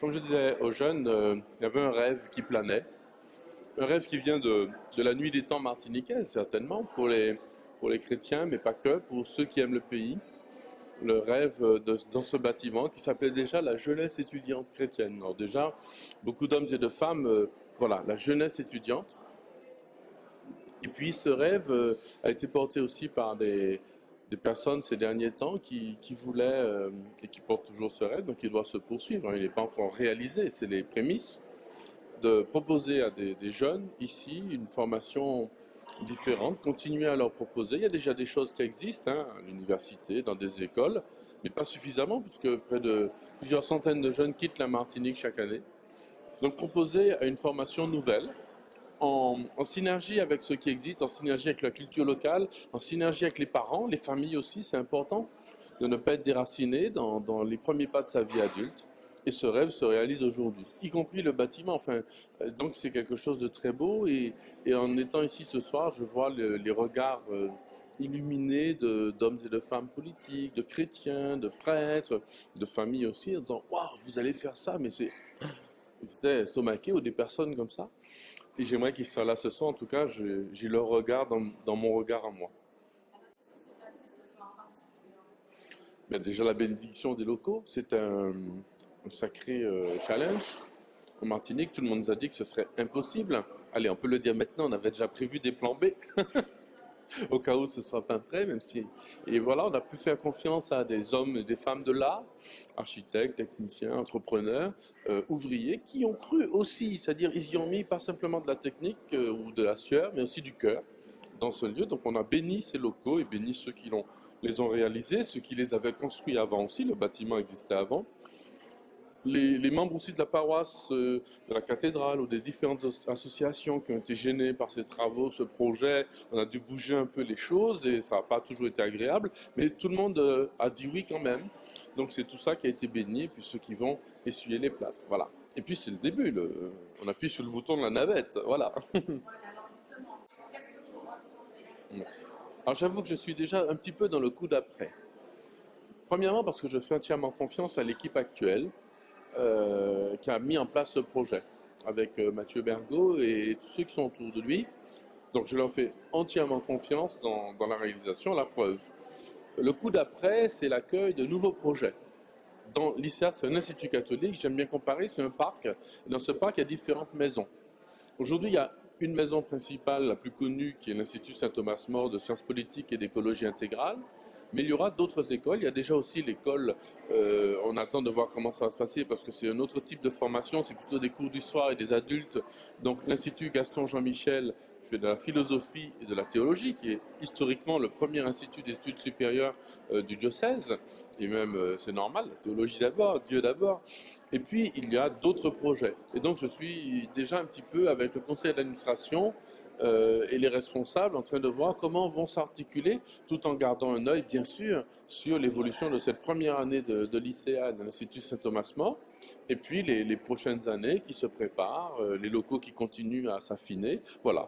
Comme je disais aux jeunes, il y avait un rêve qui planait. Un rêve qui vient de la nuit des temps martiniquaise, certainement, pour les chrétiens, mais pas que, pour ceux qui aiment le pays. Le rêve dans ce bâtiment qui s'appelait déjà la jeunesse étudiante chrétienne. Alors déjà, beaucoup d'hommes et de femmes, voilà, la jeunesse étudiante. Et puis ce rêve a été porté aussi par des personnes ces derniers temps qui voulaient et qui portent toujours ce rêve, donc il doit se poursuivre. Il n'est pas encore réalisé, c'est les prémices de proposer à des jeunes ici une formation différente, continuer à leur proposer. Il y a déjà des choses qui existent hein, à l'université, dans des écoles, mais pas suffisamment puisque près de plusieurs centaines de jeunes quittent la Martinique chaque année. Donc proposer une formation nouvelle en synergie avec ce qui existe, en synergie avec la culture locale, en synergie avec les parents, les familles aussi, c'est important de ne pas être déraciné dans les premiers pas de sa vie adulte. Et ce rêve se réalise aujourd'hui, y compris le bâtiment. Enfin, donc c'est quelque chose de très beau. Et en étant ici ce soir, je vois les regards illuminés d'hommes et de femmes politiques, de chrétiens, de prêtres, de familles aussi, en disant waouh, vous allez faire ça, mais c'était estomaqué ou des personnes comme ça. Et j'aimerais qu'ils soient là ce soir. En tout cas, j'ai leur regard dans mon regard à moi. Qu'est-ce qui s'est passé ce soir particulièrement? Mais déjà, la bénédiction des locaux, c'est un sacré challenge. En Martinique, tout le monde nous a dit que ce serait impossible. Allez, on peut le dire maintenant, on avait déjà prévu des plans B, au cas où ce ne soit pas prêt, même si... Et voilà, on a pu faire confiance à des hommes et des femmes de l'art, architectes, techniciens, entrepreneurs, ouvriers, qui ont cru aussi, c'est-à-dire ils y ont mis pas simplement de la technique ou de la sueur, mais aussi du cœur dans ce lieu. Donc on a béni ces locaux et béni ceux qui les ont réalisés, ceux qui les avaient construits avant aussi, le bâtiment existait avant. Les membres aussi de la paroisse de la cathédrale ou des différentes associations qui ont été gênées par ces travaux, ce projet, on a dû bouger un peu les choses et ça n'a pas toujours été agréable, mais tout le monde a dit oui quand même. Donc c'est tout ça qui a été béni, et puis ceux qui vont essuyer les plâtres, voilà. Et puis c'est le début, on appuie sur le bouton de la navette, voilà. Voilà, alors justement, qu'est-ce que vous ressentez Alors j'avoue que je suis déjà un petit peu dans le coup d'après. Premièrement parce que je fais entièrement confiance à l'équipe actuelle, qui a mis en place ce projet avec Mathieu Bergot et tous ceux qui sont autour de lui. Donc je leur fais entièrement confiance dans la réalisation, la preuve. Le coup d'après, c'est l'accueil de nouveaux projets. Dans l'ICEA, c'est un institut catholique, j'aime bien comparer, c'est un parc. Dans ce parc, il y a différentes maisons. Aujourd'hui, il y a une maison principale, la plus connue, qui est l'Institut Saint-Thomas-More de sciences politiques et d'écologie intégrale. Mais il y aura d'autres écoles. Il y a déjà aussi l'école, on attend de voir comment ça va se passer parce que c'est un autre type de formation, c'est plutôt des cours du soir et des adultes. Donc l'Institut Gaston Jean-Michel qui fait de la philosophie et de la théologie, qui est historiquement le premier institut d'études supérieures du diocèse. Et même, c'est normal, la théologie d'abord, Dieu d'abord. Et puis, il y a d'autres projets. Et donc, je suis déjà un petit peu avec le conseil d'administration et les responsables en train de voir comment vont s'articuler, tout en gardant un œil, bien sûr, sur l'évolution de cette première année de lycéa de l'Institut Saint-Thomas-More, et puis les prochaines années qui se préparent, les locaux qui continuent à s'affiner. Voilà.